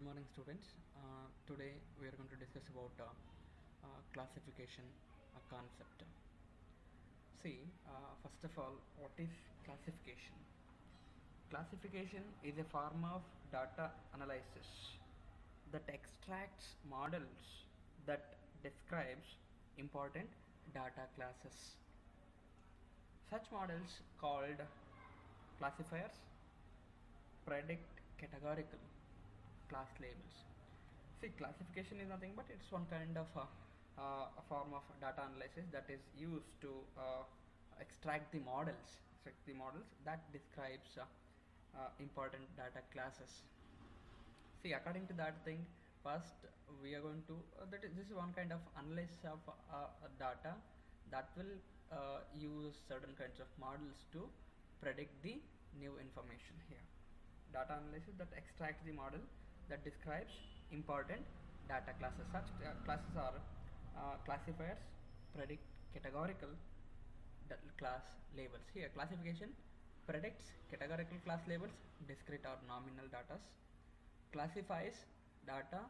morning, students. Today we are going to discuss about classification concept. See, first of all, what is classification? Classification is a form of data analysis that extracts models that describes important data classes. Such models called classifiers predict categorical class labels. See, classification is nothing but it's one kind of a form of data analysis that is used to extract the models that describes important data classes. See, according to that thing, first we are going to this is one kind of analysis of data that will use certain kinds of models to predict the new information here. Data analysis that extracts the model that describes important data classes. Such classes are classifiers, predict categorical class labels. Here, classification predicts categorical class labels, discrete or nominal data, classifies data,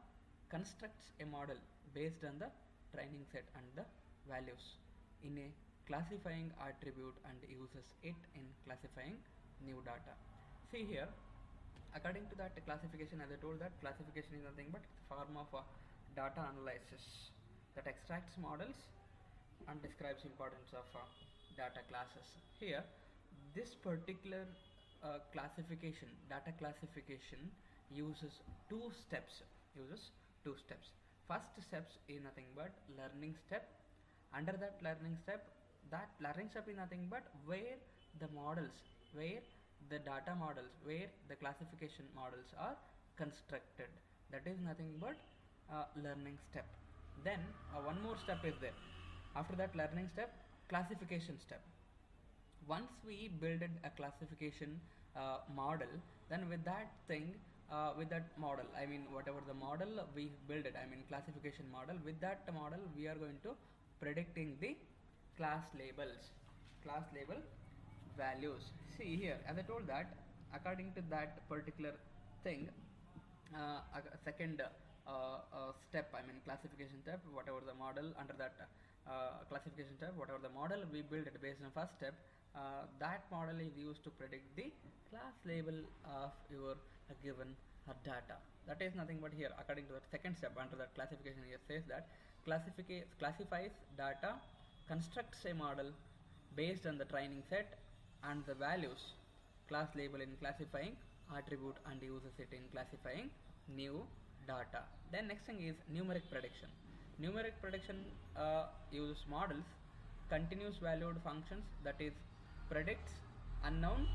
constructs a model based on the training set and the values in a classifying attribute and uses it in classifying new data. See here, according to that classification, as I told, that classification is nothing but form of data analysis that extracts models and describes importance of data classes. Here, this particular data classification uses two steps. First steps is nothing but learning step. Under that learning step is nothing but where the data models, where the classification models are constructed. That is nothing but learning step. Then one more step is there. After that learning step, classification step. Once we build a classification model, then with that model, I mean whatever the model we build it, I mean classification model, with that model we are going to predicting the class label values. See here, as I told that according to that particular thing, second step, I mean classification step, whatever the model under that classification step, whatever the model we build it based on first step, that model is used to predict the class label of your given data. That is nothing but here, according to that second step under that classification, it says that classifies data, constructs a model based on the training set and the values class label in classifying attribute and uses it in classifying new data. Then next thing is numeric prediction. Numeric prediction uses models, continuous valued functions, that is predicts unknown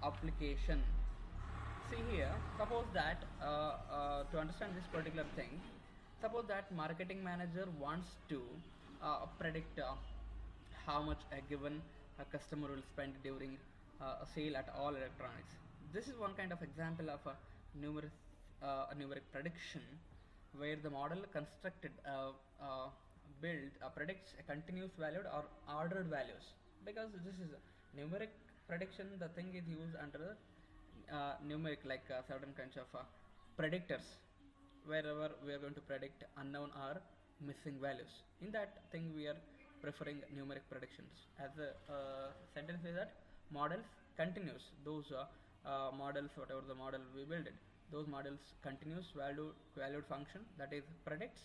application. See here, suppose that to understand this particular thing, suppose that marketing manager wants to predict how much a given customer will spend during a sale at all electronics. This is one kind of example of a numeric prediction where the model constructed predicts a continuous valued or ordered values. Because this is a numeric prediction, the thing is used under numeric, like certain kinds of predictors, wherever we are going to predict unknown or missing values. In that thing we are preferring numeric predictions. As the sentence is that models continues, those models, whatever the model we build it, those models continuous valued function, that is predicts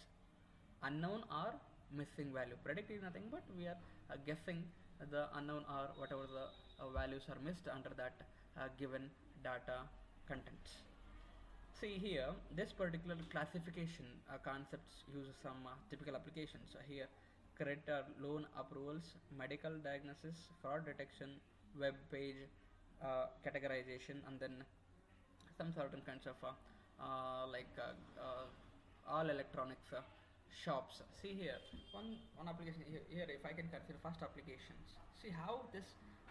unknown or missing value. Predict is nothing but we are guessing the unknown or whatever the values are missed under that given data contents. See here, this particular classification concepts uses some typical applications. Here, credit or loan approvals, medical diagnosis, fraud detection, web page categorization, and then some certain kinds of all electronics shops. See here, one application here, if I can consider first applications. See how this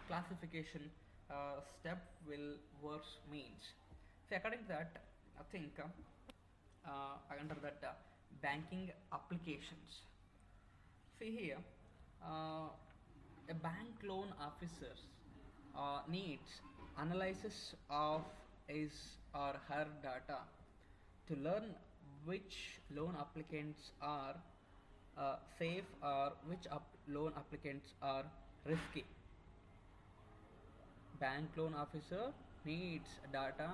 classification step will work means. See, according to that, I think under that banking applications. See here, a bank loan officer needs analysis of his or her data to learn which loan applicants are safe or which loan applicants are risky. Bank loan officer needs data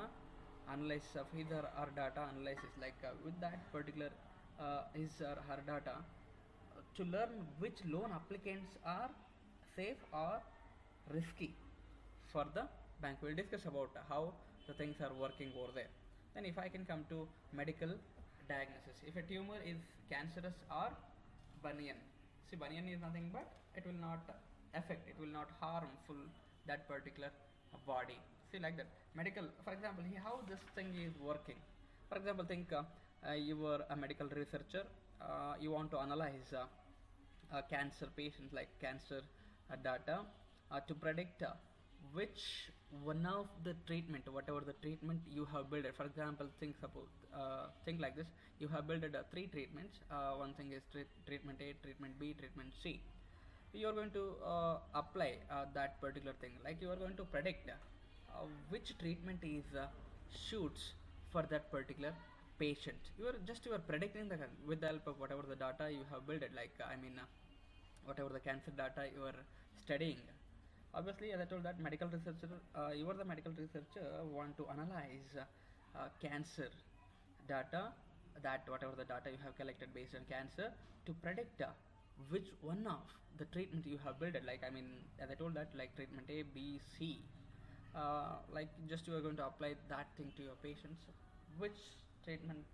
analysis of his or her data analysis, like with that particular his or her data, to learn which loan applicants are safe or risky for the bank. We'll discuss about how the things are working over there. Then if I can come to medical diagnosis, if a tumor is cancerous or benign. See, benign is nothing but it will not affect, it will not harmful that particular body. See, like that. Medical, for example, how this thing is working. For example, think you were a medical researcher, you want to analyze cancer patients, like cancer data, to predict which one of the treatment, whatever the treatment you have built. For example, think like this: you have built three treatments. One thing is treatment A, treatment B, treatment C. You are going to apply that particular thing. Like you are going to predict which treatment is suits for that particular patient. You are predicting the with the help of whatever the data you have built. Like whatever the cancer data you are studying. Obviously, as I told, that medical researcher, you are the medical researcher, want to analyze cancer data, that whatever the data you have collected based on cancer, to predict which one of the treatment you have built. Like as I told, that like treatment A, B, C. Like just you are going to apply that thing to your patients. Which treatment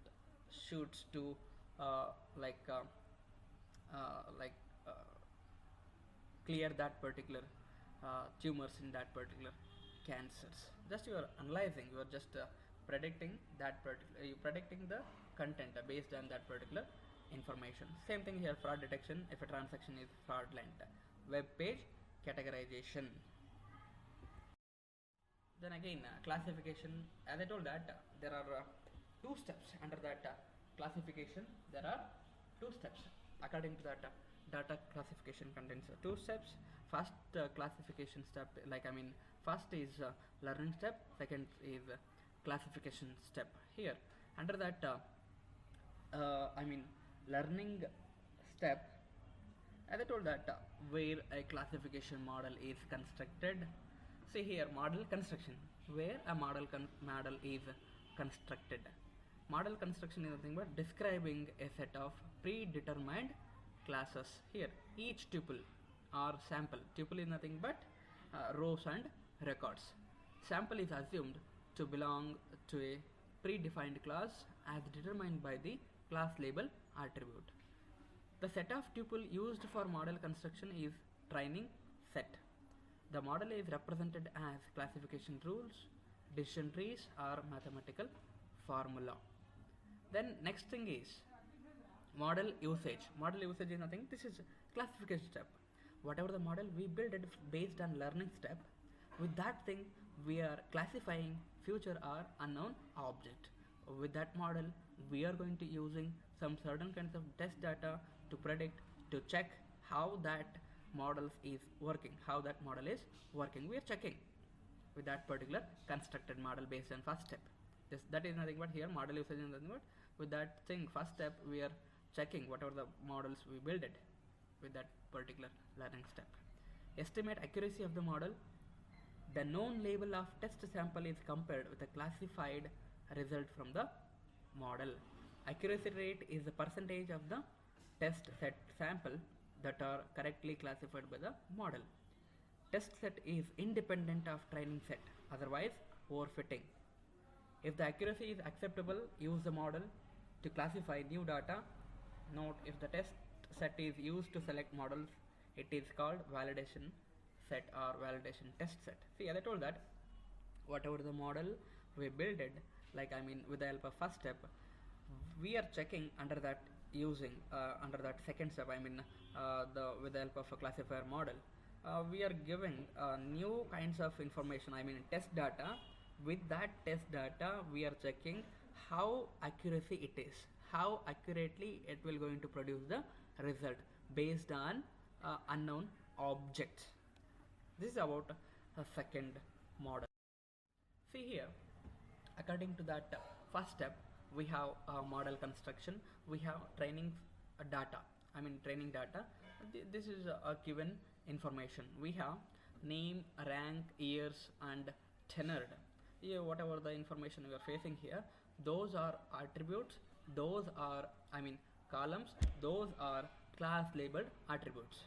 suits to like clear that particular tumors in that particular cancers. Just you are analyzing, you are just predicting that particular, you predicting the content based on that particular information. Same thing here, fraud detection if a transaction is fraudulent. Web page categorization. Then again, classification. As I told that there are two steps under that classification. There are two steps according to that data classification contains two steps. First classification step, first is learning step, second is classification step. Here under that learning step, as I told that where a classification model is constructed. See here, model construction, where a model is constructed. Model construction is nothing but describing a set of predetermined classes. Here each tuple or sample, tuple is nothing but rows and records. Sample is assumed to belong to a predefined class as determined by the class label attribute. The set of tuple used for model construction is training set. The model is represented as classification rules, decision trees, or mathematical formula. Then next thing is model usage. Model usage is nothing, this is classification step. Whatever the model we build it based on learning step, with that thing we are classifying future or unknown object. With that model we are going to using some certain kinds of test data to predict, to check how that model is working, how that model is working. We are checking with that particular constructed model based on first step. That is nothing but here model usage is nothing but with that thing first step we are checking whatever the models we build it with that particular learning step. Estimate accuracy of the model. The known label of test sample is compared with a classified result from the model. Accuracy rate is the percentage of the test set sample that are correctly classified by the model. Test set is independent of training set, otherwise overfitting. If the accuracy is acceptable, use the model to classify new data. Note, if the test set is used to select models, it is called validation set or validation test set. See, as I told that whatever the model we built it, with the help of first step, we are checking under that using under that second step, with the help of a classifier model, we are giving new kinds of information, test data. With that test data we are checking how accuracy it is, how accurately it will going to produce the result based on unknown objects. This is about a second model. See here, according to that first step, we have model construction, we have training data, I mean training data. This is a given information. We have name, rank, years and tenured. Here whatever the information we are facing here, those are attributes, those are, I mean columns, those are class labeled attributes.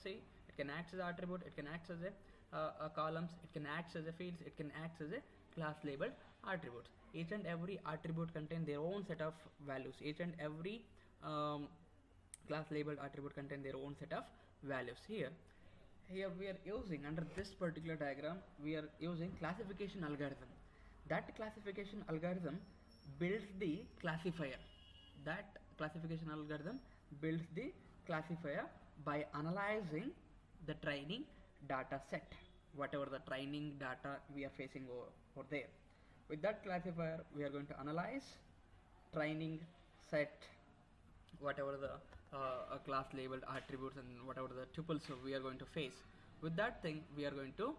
See, it can act as an attribute, it can act as a columns, it can act as a fields, it can act as a class labeled attributes. Each and every attribute contain their own set of values. Each and every class labeled attribute contain their own set of values. Here we are using, under this particular diagram, we are using classification algorithm. That classification algorithm builds the classifier. That classification algorithm builds the classifier by analyzing the training data set, whatever the training data we are facing over there. With that classifier, we are going to analyze training set, whatever the class labeled attributes and whatever the tuples we are going to face. With that thing, we are going to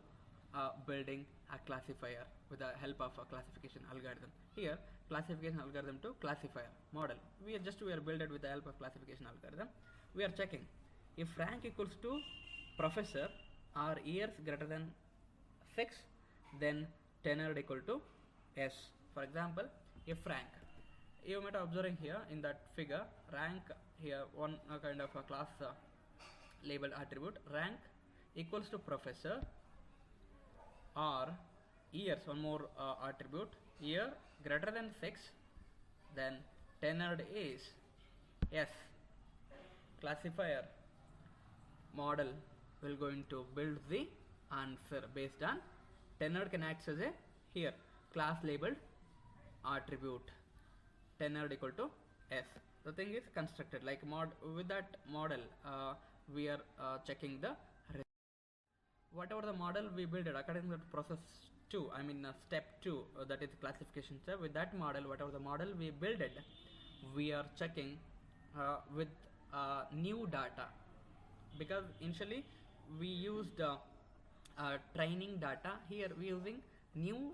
building a classifier with the help of a classification algorithm. Here, classification algorithm to classifier model. We are built with the help of classification algorithm. We are checking if rank equals to professor or years greater than 6, then tenured equal to S. For example, if rank, you might observing here in that figure, rank here one kind of a class labeled attribute, rank equals to professor or years, one more attribute, year greater than 6, then tenured is S. Classifier model will going to build the answer based on tenured can act as a here class labeled attribute, tenured equal to S. The thing is constructed like with that model we are checking the whatever the model we build it according to process 2, I mean step 2, that is classification step. With that model, whatever the model we build it, we are checking with new data, because initially we used training data. Here we using new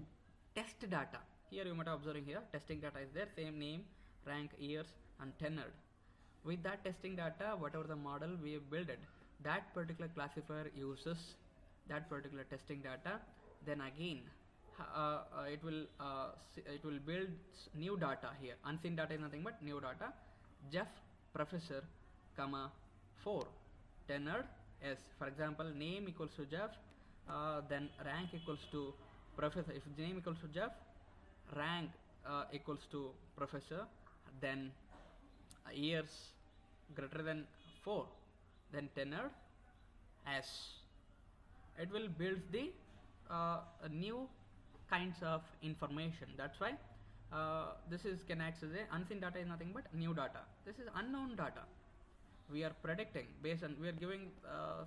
test data. Here you might be observing here testing data is there, same name, rank, years and tenured. With that testing data, whatever the model we built it, that particular classifier uses that particular testing data, then again it will build new data. Here unseen data is nothing but new data. Jeff professor comma 4 tenured S. For example, name equals to Jeff, then rank equals to professor. If name equals to Jeff, rank equals to professor, then years greater than 4, then tenured S. It will build the new kinds of information. That's why this is can act as a unseen data is nothing but new data. This is unknown data. We are predicting based on, we are giving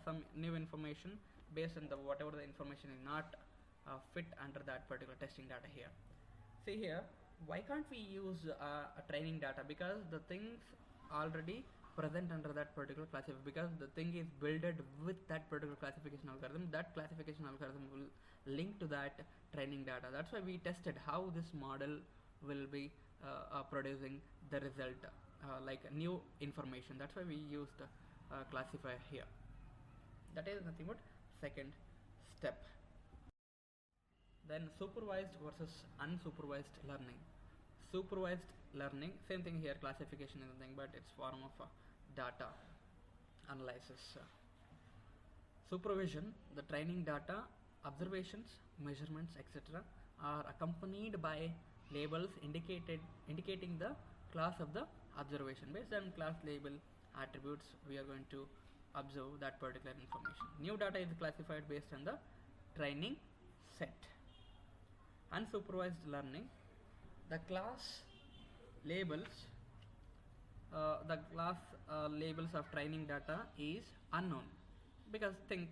some new information based on the whatever the information is not fit under that particular testing data. Here see here, why can't we use a training data? Because the things already present under that particular classifier, because the thing is builded with that particular classification algorithm. That classification algorithm will link to that training data. That's why we tested how this model will be producing the result like new information. That's why we used classifier here. That is nothing but second step. Then supervised versus unsupervised learning. Supervised learning, same thing here, classification is nothing but it's form of data analysis. Supervision, the training data, observations, measurements, etc. are accompanied by labels indicating the class of the observation. Based on class label attributes, we are going to observe that particular information. New data is classified based on the training set. Unsupervised learning, the class labels labels of training data is unknown, because think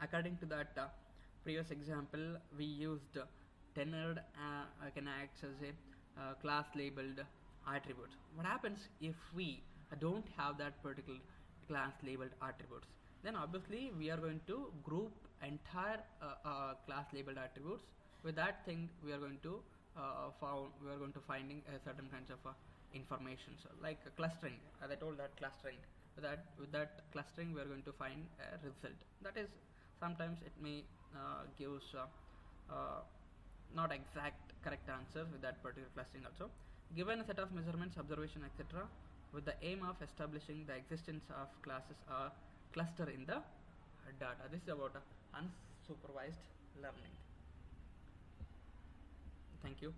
according to that previous example we used tenured can act as a class labeled attribute. What happens if we don't have that particular class labeled attributes? Then obviously we are going to group entire class labeled attributes. With that thing we are going to found we are going to finding certain kinds of information. So like clustering, as I told, that clustering, with that clustering we are going to find a result. That is, sometimes it may gives not exact correct answers with that particular clustering also. Given a set of measurements, observation, etc., with the aim of establishing the existence of classes or cluster in the data. This is about unsupervised learning. Thank you.